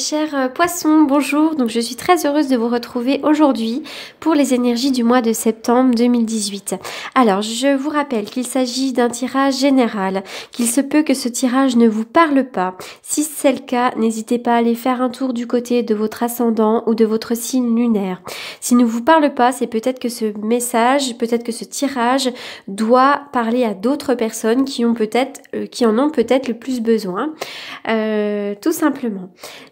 Chers poissons, bonjour, donc je suis très heureuse de vous retrouver aujourd'hui pour les énergies du mois de septembre 2018. Alors, je vous rappelle qu'il s'agit d'un tirage général, qu'il se peut que ce tirage ne vous parle pas. Si c'est le cas, n'hésitez pas à aller faire un tour du côté de votre ascendant ou de votre signe lunaire. S'il ne vous parle pas, c'est peut-être que ce message, peut-être que ce tirage doit parler à d'autres personnes qui en ont peut-être le plus besoin, tout simplement.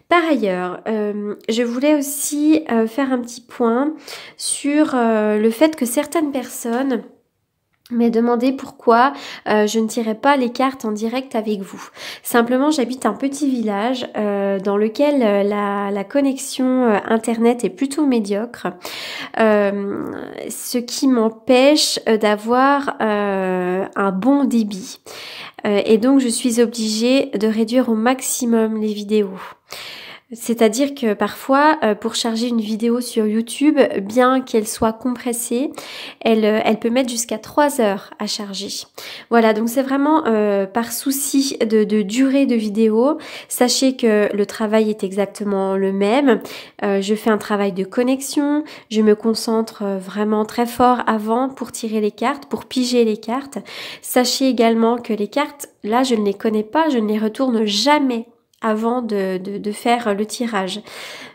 Par ailleurs, je voulais aussi faire un petit point sur le fait que certaines personnes m'aient demandé pourquoi je ne tirais pas les cartes en direct avec vous. Simplement, j'habite un petit village dans lequel la connexion internet est plutôt médiocre, ce qui m'empêche d'avoir un bon débit. Et donc, je suis obligée de réduire au maximum les vidéos. C'est-à-dire que parfois, pour charger une vidéo sur YouTube, bien qu'elle soit compressée, elle peut mettre jusqu'à 3 heures à charger. Voilà, donc c'est vraiment par souci de durée de vidéo. Sachez que le travail est exactement le même. Je fais un travail de connexion, je me concentre vraiment très fort avant pour tirer les cartes, pour piger les cartes. Sachez également que les cartes, là, je ne les connais pas, je ne les retourne jamais avant de faire le tirage.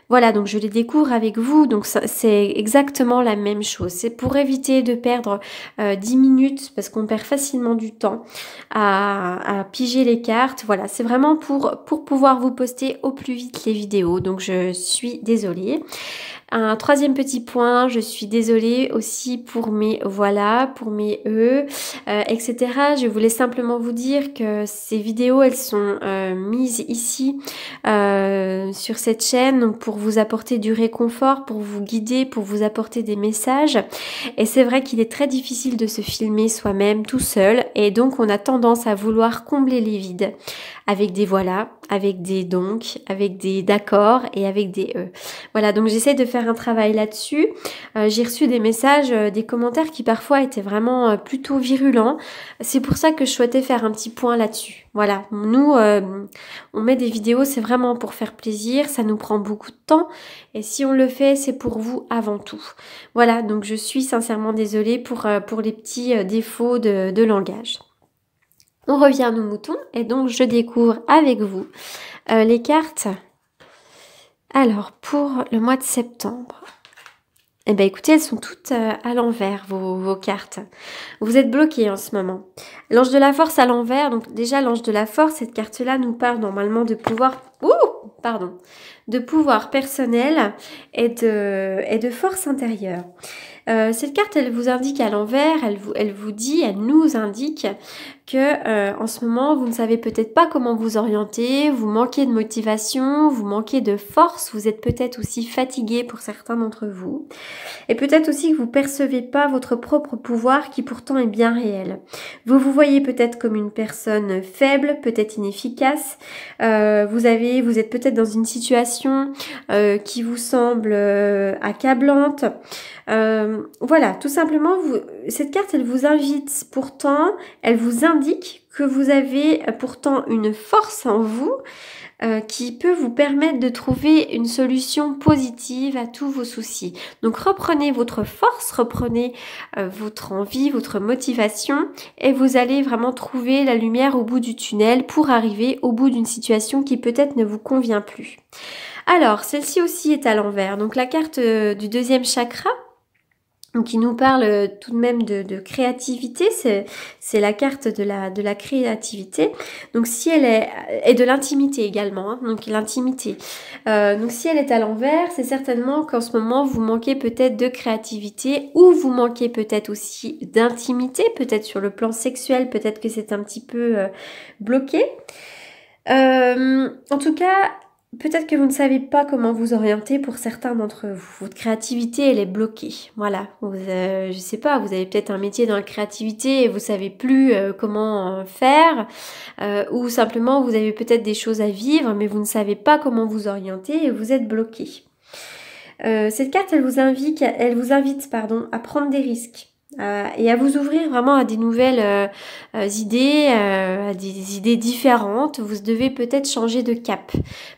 Voilà, donc je les découvre avec vous, donc c'est exactement la même chose. C'est pour éviter de perdre 10 minutes, parce qu'on perd facilement du temps à piger les cartes. Voilà, c'est vraiment pour pouvoir vous poster au plus vite les vidéos, donc je suis désolée. Un troisième petit point, je suis désolée aussi pour mes voilà, pour mes etc. Je voulais simplement vous dire que ces vidéos, elles sont mises ici sur cette chaîne donc pour vous apporter du réconfort, pour vous guider, pour vous apporter des messages. Et c'est vrai qu'il est très difficile de se filmer soi-même tout seul et donc on a tendance à vouloir combler les vides avec des voilà, avec des donc, avec des d'accord et avec des Voilà, donc j'essaie de faire un travail là-dessus. J'ai reçu des messages, des commentaires qui parfois étaient vraiment plutôt virulents. C'est pour ça que je souhaitais faire un petit point là-dessus. Voilà, nous, on met des vidéos, c'est vraiment pour faire plaisir, ça nous prend beaucoup de temps. Et si on le fait, c'est pour vous avant tout. Voilà, donc je suis sincèrement désolée pour les petits défauts de langage. On revient à nos moutons et donc je découvre avec vous les cartes. Alors, pour le mois de septembre, eh bien écoutez, elles sont toutes à l'envers, vos cartes. Vous êtes bloqués en ce moment. L'ange de la force à l'envers, donc déjà l'ange de la force, cette carte-là nous parle normalement de pouvoir... de pouvoir personnel et de force intérieure. Cette carte, elle vous indique à l'envers, elle nous indique que en ce moment, vous ne savez peut-être pas comment vous orienter, vous manquez de motivation, vous manquez de force, vous êtes peut-être aussi fatigué pour certains d'entre vous. Et peut-être aussi que vous percevez pas votre propre pouvoir qui pourtant est bien réel. Vous vous voyez peut-être comme une personne faible, peut-être inefficace. Vous êtes peut-être dans une situation qui vous semble accablante. Voilà, tout simplement, cette carte, elle vous invite pourtant, elle vous indique que vous avez pourtant une force en vous qui peut vous permettre de trouver une solution positive à tous vos soucis. Donc reprenez votre force, reprenez votre envie, votre motivation et vous allez vraiment trouver la lumière au bout du tunnel pour arriver au bout d'une situation qui peut-être ne vous convient plus. Alors, celle-ci aussi est à l'envers. Donc la carte du deuxième chakra, qui nous parle tout de même de créativité, c'est la carte de la créativité. Donc si elle est et de l'intimité également, hein, donc l'intimité. Donc si elle est à l'envers, c'est certainement qu'en ce moment vous manquez peut-être de créativité ou vous manquez peut-être aussi d'intimité, peut-être sur le plan sexuel, peut-être que c'est un petit peu bloqué. En tout cas, peut-être que vous ne savez pas comment vous orienter pour certains d'entre vous. Votre créativité, elle est bloquée. Voilà. Je sais pas, vous avez peut-être un métier dans la créativité et vous savez plus comment faire. Ou simplement, vous avez peut-être des choses à vivre, mais vous ne savez pas comment vous orienter et vous êtes bloqué. Cette carte, elle vous invite à prendre des risques. et à vous ouvrir vraiment à des nouvelles idées, à des idées différentes. Vous devez peut-être changer de cap,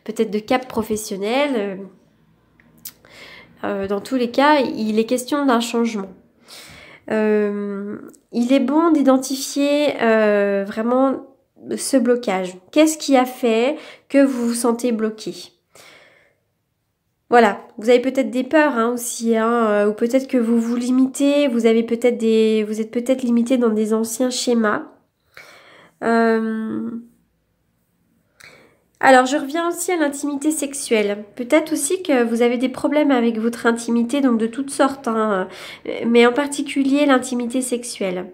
peut-être de cap professionnel. Dans tous les cas, il est question d'un changement. Il est bon d'identifier vraiment ce blocage. Qu'est-ce qui a fait que vous vous sentez bloqué? Voilà, vous avez peut-être des peurs aussi, ou peut-être que vous vous limitez, vous êtes peut-être limité dans des anciens schémas. Alors, je reviens aussi à l'intimité sexuelle. Peut-être aussi que vous avez des problèmes avec votre intimité, donc de toutes sortes, mais en particulier l'intimité sexuelle.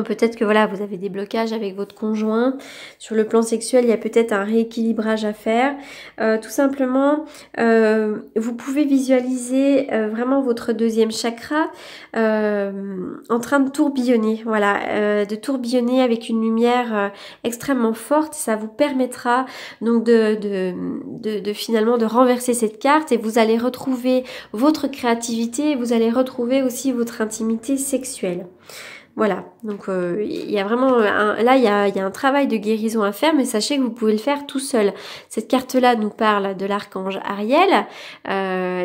Peut-être que voilà, vous avez des blocages avec votre conjoint. Sur le plan sexuel, il y a peut-être un rééquilibrage à faire. Tout simplement, vous pouvez visualiser vraiment votre deuxième chakra en train de tourbillonner. Voilà, de tourbillonner avec une lumière extrêmement forte. Ça vous permettra donc de finalement de renverser cette carte et vous allez retrouver votre créativité et vous allez retrouver aussi votre intimité sexuelle. Voilà, donc il y a vraiment il y a un travail de guérison à faire, mais sachez que vous pouvez le faire tout seul. Cette carte-là nous parle de l'archange Ariel,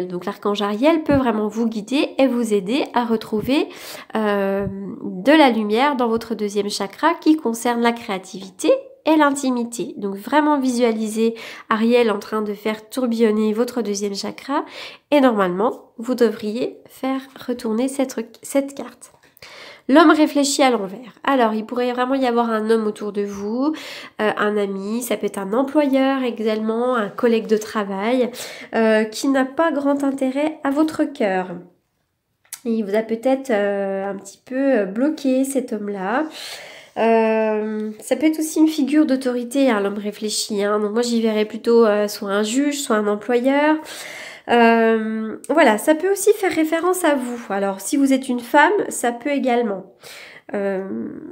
donc l'archange Ariel peut vraiment vous guider et vous aider à retrouver de la lumière dans votre deuxième chakra qui concerne la créativité et l'intimité. Donc vraiment visualisez Ariel en train de faire tourbillonner votre deuxième chakra et normalement vous devriez faire retourner cette carte. L'homme réfléchit à l'envers. Alors, il pourrait vraiment y avoir un homme autour de vous, un ami, ça peut être un employeur également, un collègue de travail, qui n'a pas grand intérêt à votre cœur. Il vous a peut-être un petit peu bloqué, cet homme-là. Ça peut être aussi une figure d'autorité, l'homme réfléchi. Donc moi, j'y verrais plutôt soit un juge, soit un employeur. Voilà, ça peut aussi faire référence à vous. Alors, si vous êtes une femme, ça peut également.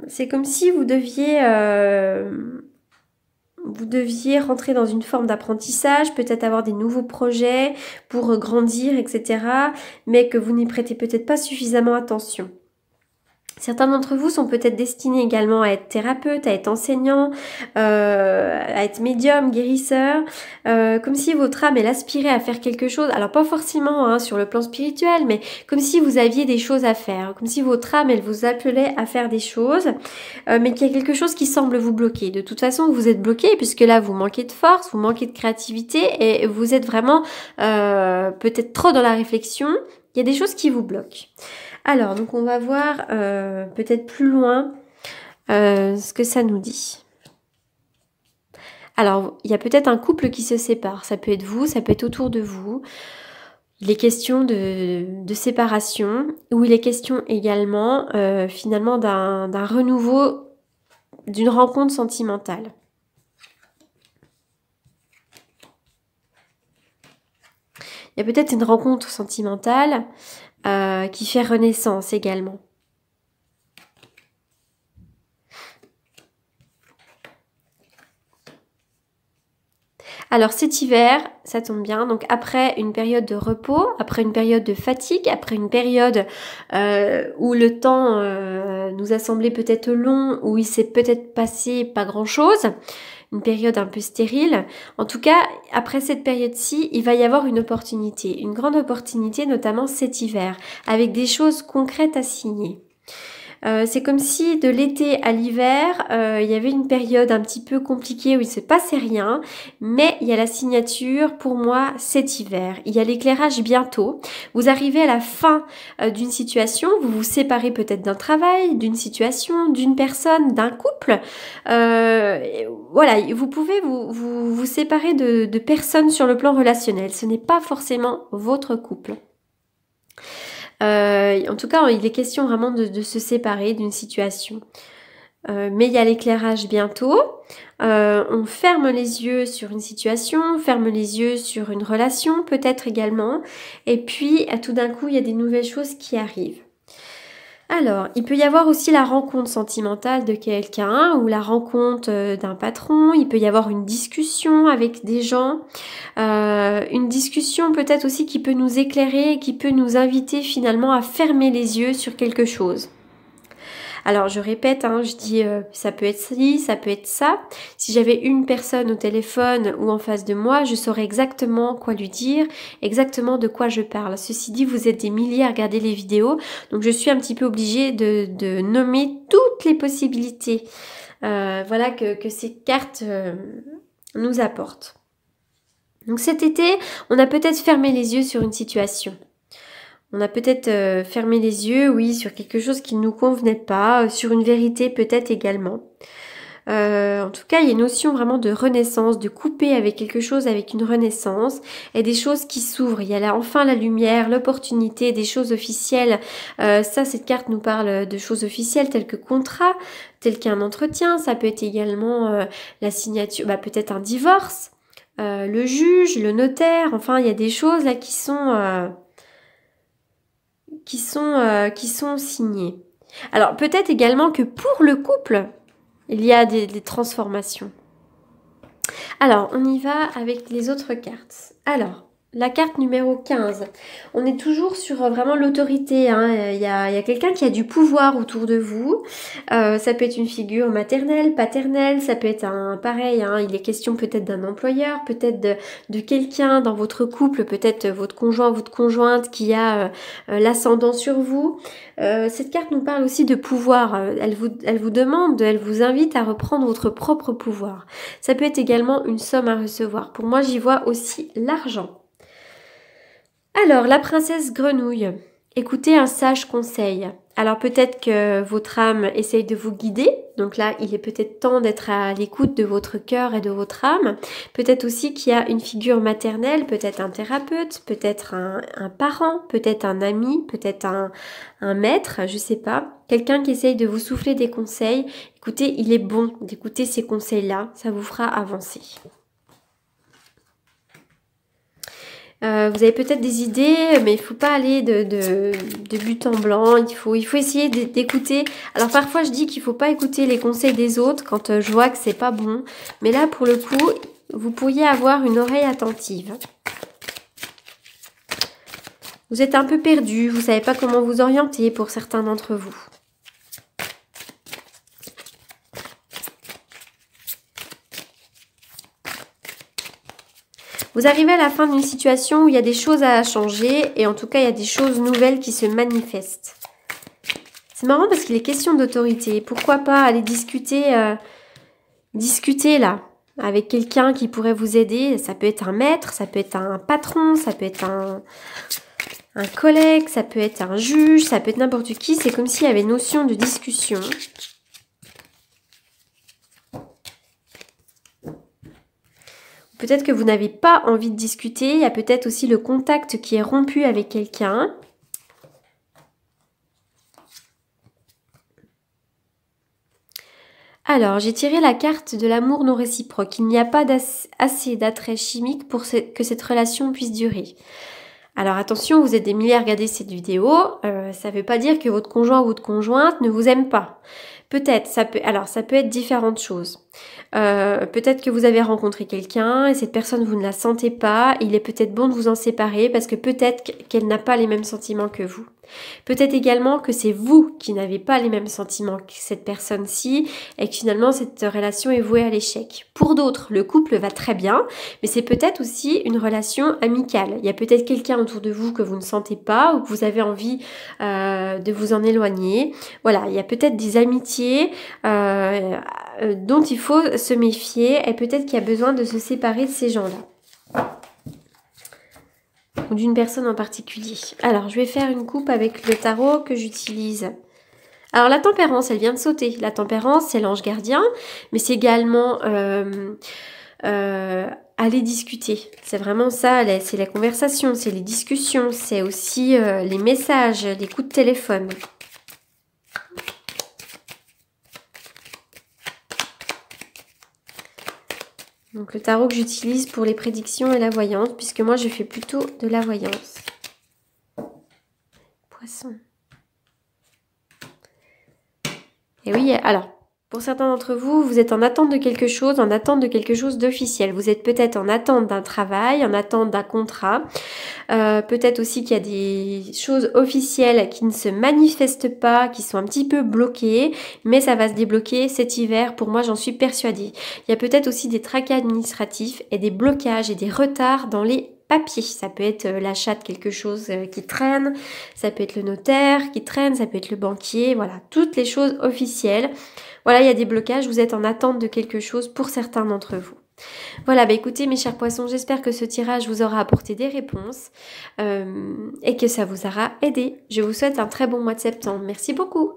C'est comme si vous deviez rentrer dans une forme d'apprentissage, peut-être avoir des nouveaux projets pour grandir, etc. Mais que vous n'y prêtez peut-être pas suffisamment attention. Certains d'entre vous sont peut-être destinés également à être thérapeute, à être enseignant, à être médium, guérisseur, comme si votre âme, elle aspirait à faire quelque chose, alors pas forcément sur le plan spirituel, mais comme si vous aviez des choses à faire, comme si votre âme, elle vous appelait à faire des choses, mais qu'il y a quelque chose qui semble vous bloquer. De toute façon, vous êtes bloqué, puisque là, vous manquez de force, vous manquez de créativité, et vous êtes vraiment peut-être trop dans la réflexion, il y a des choses qui vous bloquent. Alors, donc on va voir peut-être plus loin ce que ça nous dit. Alors, il y a peut-être un couple qui se sépare. Ça peut être vous, ça peut être autour de vous. Il est question de séparation, ou il est question également finalement d'un renouveau, d'une rencontre sentimentale. Il y a peut-être une rencontre sentimentale qui fait renaissance également. Alors cet hiver, ça tombe bien, donc après une période de repos, après une période de fatigue, après une période où le temps nous a semblé peut-être long, où il s'est peut-être passé pas grand-chose, une période un peu stérile. En tout cas, après cette période-ci, il va y avoir une opportunité, une grande opportunité, notamment cet hiver, avec des choses concrètes à signer. C'est comme si de l'été à l'hiver, il y avait une période un petit peu compliquée où il se passait rien, mais il y a la signature pour moi cet hiver. Il y a l'éclairage bientôt. Vous arrivez à la fin d'une situation, vous vous séparez peut-être d'un travail, d'une situation, d'une personne, d'un couple. Voilà, vous pouvez vous séparer de personnes sur le plan relationnel. Ce n'est pas forcément votre couple. En tout cas, il est question vraiment de se séparer d'une situation. Mais il y a l'éclairage bientôt. On ferme les yeux sur une situation, on ferme les yeux sur une relation peut-être également. Et puis, tout d'un coup, il y a des nouvelles choses qui arrivent. Alors, il peut y avoir aussi la rencontre sentimentale de quelqu'un ou la rencontre d'un patron. Il peut y avoir une discussion avec des gens. Une discussion peut-être aussi qui peut nous éclairer et qui peut nous inviter finalement à fermer les yeux sur quelque chose. Alors je répète, hein, je dis ça peut être ci, ça peut être ça. Si j'avais une personne au téléphone ou en face de moi, je saurais exactement quoi lui dire, exactement de quoi je parle. Ceci dit, vous êtes des milliers à regarder les vidéos, donc je suis un petit peu obligée de nommer toutes les possibilités voilà, que ces cartes nous apportent. Donc cet été, on a peut-être fermé les yeux sur une situation. On a peut-être fermé les yeux, oui, sur quelque chose qui ne nous convenait pas, sur une vérité peut-être également. En tout cas, il y a une notion vraiment de renaissance, de couper avec quelque chose, avec une renaissance, et des choses qui s'ouvrent. Il y a là enfin la lumière, l'opportunité, des choses officielles. Cette carte nous parle de choses officielles telles que contrat, telles qu'un entretien. Ça peut être également la signature, peut-être un divorce, le juge, le notaire. Enfin, il y a des choses là qui sont signées. Alors peut-être également que pour le couple, il y a des transformations. Alors, on y va avec les autres cartes. Alors, la carte numéro 15. On est toujours sur vraiment l'autorité. Hein. Il y a quelqu'un qui a du pouvoir autour de vous. Ça peut être une figure maternelle, paternelle. Ça peut être pareil. Hein, il est question peut-être d'un employeur, peut-être de quelqu'un dans votre couple, peut-être votre conjoint, votre conjointe qui a l'ascendant sur vous. Cette carte nous parle aussi de pouvoir. Elle vous demande, elle vous invite à reprendre votre propre pouvoir. Ça peut être également une somme à recevoir. Pour moi, j'y vois aussi l'argent. Alors, la princesse grenouille. Écoutez un sage conseil. Alors peut-être que votre âme essaye de vous guider. Donc là, il est peut-être temps d'être à l'écoute de votre cœur et de votre âme. Peut-être aussi qu'il y a une figure maternelle, peut-être un thérapeute, peut-être un parent, peut-être un ami, peut-être un maître, je sais pas. Quelqu'un qui essaye de vous souffler des conseils. Écoutez, il est bon d'écouter ces conseils-là. Ça vous fera avancer. Vous avez peut-être des idées, mais il faut pas aller de but en blanc. Il faut essayer d'écouter. Alors parfois je dis qu'il faut pas écouter les conseils des autres quand je vois que c'est pas bon. Mais là pour le coup, vous pourriez avoir une oreille attentive. Vous êtes un peu perdu, vous savez pas comment vous orienter pour certains d'entre vous. Vous arrivez à la fin d'une situation où il y a des choses à changer et en tout cas, il y a des choses nouvelles qui se manifestent. C'est marrant parce qu'il est question d'autorité. Pourquoi pas aller discuter là avec quelqu'un qui pourrait vous aider. Ça peut être un maître, ça peut être un patron, ça peut être un collègue, ça peut être un juge, ça peut être n'importe qui. C'est comme s'il y avait notion de discussion. Peut-être que vous n'avez pas envie de discuter. Il y a peut-être aussi le contact qui est rompu avec quelqu'un. Alors, j'ai tiré la carte de l'amour non réciproque. Il n'y a pas assez d'attrait chimique pour que cette relation puisse durer. Alors attention, vous êtes des milliers à regarder cette vidéo. Ça ne veut pas dire que votre conjoint ou votre conjointe ne vous aime pas. Peut-être, ça peut être différentes choses. Peut-être que vous avez rencontré quelqu'un et cette personne, vous ne la sentez pas. Il est peut-être bon de vous en séparer parce que peut-être qu'elle n'a pas les mêmes sentiments que vous. Peut-être également que c'est vous qui n'avez pas les mêmes sentiments que cette personne-ci et que finalement cette relation est vouée à l'échec. Pour d'autres, le couple va très bien, mais c'est peut-être aussi une relation amicale. Il y a peut-être quelqu'un autour de vous que vous ne sentez pas ou que vous avez envie de vous en éloigner. Voilà, il y a peut-être des amitiés dont il faut se méfier et peut-être qu'il y a besoin de se séparer de ces gens-là. Ou d'une personne en particulier. Alors, je vais faire une coupe avec le tarot que j'utilise. Alors, la tempérance, elle vient de sauter. La tempérance, c'est l'ange gardien, mais c'est également aller discuter. C'est vraiment ça, c'est la conversation, c'est les discussions, c'est aussi les messages, les coups de téléphone. Donc le tarot que j'utilise pour les prédictions et la voyance, puisque moi je fais plutôt de la voyance. Poisson. Et oui, alors, pour certains d'entre vous, vous êtes en attente de quelque chose, en attente de quelque chose d'officiel. Vous êtes peut-être en attente d'un travail, en attente d'un contrat. Peut-être aussi qu'il y a des choses officielles qui ne se manifestent pas, qui sont un petit peu bloquées, mais ça va se débloquer cet hiver. Pour moi, j'en suis persuadée. Il y a peut-être aussi des tracas administratifs et des blocages et des retards dans les papier. Ça peut être l'achat de quelque chose qui traîne, ça peut être le notaire qui traîne, ça peut être le banquier, voilà, toutes les choses officielles. Voilà, il y a des blocages, vous êtes en attente de quelque chose pour certains d'entre vous. Voilà, bah écoutez mes chers poissons, j'espère que ce tirage vous aura apporté des réponses et que ça vous aura aidé. Je vous souhaite un très bon mois de septembre. Merci beaucoup.